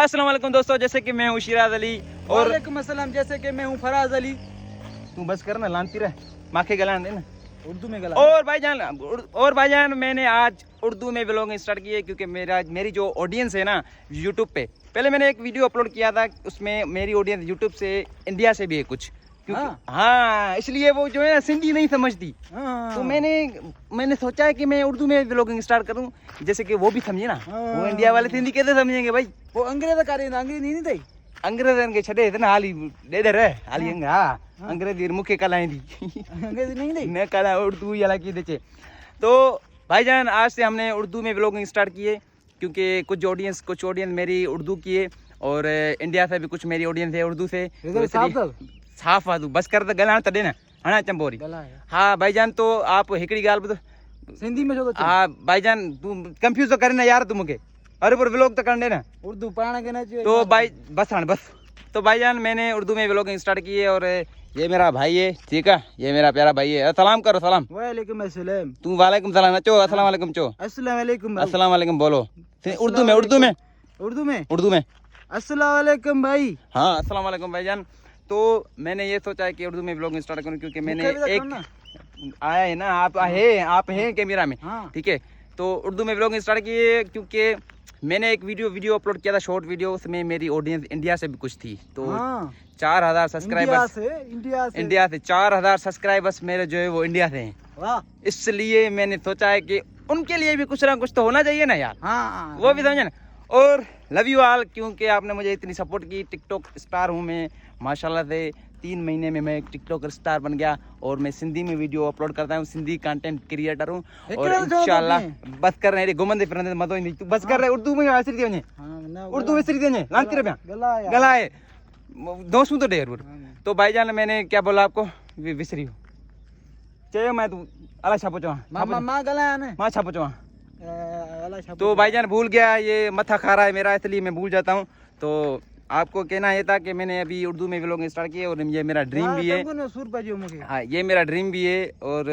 अस्सलाम वालेकुम दोस्तों, जैसे कि मैं हूँ शिराज अली और वालेकुम अस्सलाम, जैसे कि मैं हूँ फराज अली। तू बस कर ना, लानती रह, माखे गलान देना उर्दू में गला। और भाईजान मैंने आज उर्दू में व्लॉगिंग स्टार्ट की है क्योंकि मेरी जो ऑडियंस है ना यूट्यूब पे, पहले मैंने एक वीडियो अपलोड किया था, उसमें मेरी ऑडियंस यूट्यूब से इंडिया से भी है कुछ, क्योंकि हाँ इसलिए वो जो है ना सिंधी नहीं समझती। तो मैंने सोचा है कि मैं उर्दू में व्लॉगिंग स्टार्ट करूं, जैसे कि वो भी समझे ना। वो इंडिया वाले सिंधी कैसे समझेंगे भाई, वो अंग्रेज का अंग्रेज नहीं थे, अंग्रेजन के छड़े थे ना, हाली दे दे रहे हाली अंग्रेजी मुख्य कलाएं दी अंग्रेज नहीं थे न कला उर्दू या की देचे। तो भाईजान आज से हमने उर्दू में व्लॉगिंग स्टार्ट किए क्योंकि कुछ ऑडियंस मेरी उर्दू की है और इंडिया से भी कुछ मेरी ऑडियंस है उर्दू से। साफ वादू बस कर त गलाण त देना हणा चंबोरी। हाँ भाईजान, तो आप हिकड़ी गाल बतो सिंधी में छो तो। हाँ भाईजान, तू कंफ्यूज तो करे ना यार, तू मुके अरे पर व्लॉग तो करने ना उर्दू पढ़ने के ना चाहिए तो भाई बस। तो भाईजान मैंने उर्दू में व्लॉगिंग स्टार्ट की है और ये मेरा भाई है, ठीक है, ये मेरा प्यारा भाई है। सलाम करो, सलाम। वालेकुम अस्सलाम। तू वालेकुम सलाम चो, अस्सलाम वालेकुम चो, अस्सलाम वालेकुम। अस्सलाम वालेकुम बोलो उर्दू में अस्सलाम वालेकुम भाई। हाँ अस्सलाम वालेकुम भाईजान। तो मैंने ये सोचा है कि उर्दू में व्लॉगिंग स्टार्ट करूँ क्योंकि मैंने एक आया है ना, आप हैं कैमरा में, ठीक है। तो उर्दू में व्लॉगिंग स्टार्ट की है क्योंकि मैंने एक वीडियो अपलोड किया था, शॉर्ट वीडियो, उसमें मेरी ऑडियंस इंडिया से भी कुछ थी। तो 4000 सब्सक्राइबर्स इंडिया से 4000 सब्सक्राइबर्स मेरे जो है वो इंडिया से हैं। इसलिए मैंने सोचा है कि उनके लिए भी कुछ ना कुछ तो होना चाहिए ना यार। वो भी समझे ना। और लव यू ऑल, क्योंकि आपने मुझे इतनी सपोर्ट की। टिकटॉक स्टार हूँ मैं माशाल्लाह से, 3 महीने में मैं एक टिकटॉकर स्टार बन गया और मैं सिंधी में वीडियो अपलोड करता हूँ, सिंधी कंटेंट क्रिएटर हूँ। और इंशाल्लाह बस कर रहे घुमंदे फिरंदे मतो ईंदी, तू बस कर रहे उर्दू में असरी थी वञे, उर्दू में असरी थी वञे, लांती रह पिया गला है दोस्तों तो डेर। तो भाईजान मैंने क्या बोला आपको विसरी हूँ चयो मैं, तू अला छापो चवा मां गला ने मां छापो चवा। तो भाईजान भूल गया, ये मथा खा रहा है मेरा, इसलिए मैं भूल जाता हूँ। तो आपको कहना ये था कि मैंने अभी उर्दू में व्लॉगिंग स्टार्ट किया और ये मेरा ड्रीम भी है। हाँ ये मेरा ड्रीम भी है और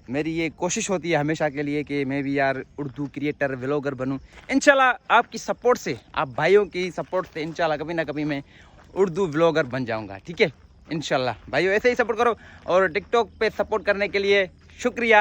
मेरी ये कोशिश होती है हमेशा के लिए कि मैं भी यार उर्दू क्रिएटर व्लॉगर बनूं। इंशाल्लाह आपकी सपोर्ट से, आप भाइयों की सपोर्ट से इंशाल्लाह कभी ना कभी मैं उर्दू व्लॉगर बन जाऊंगा, ठीक है। इंशाल्लाह भाइयों ऐसे ही सपोर्ट करो और टिकटॉक पे सपोर्ट करने के लिए शुक्रिया।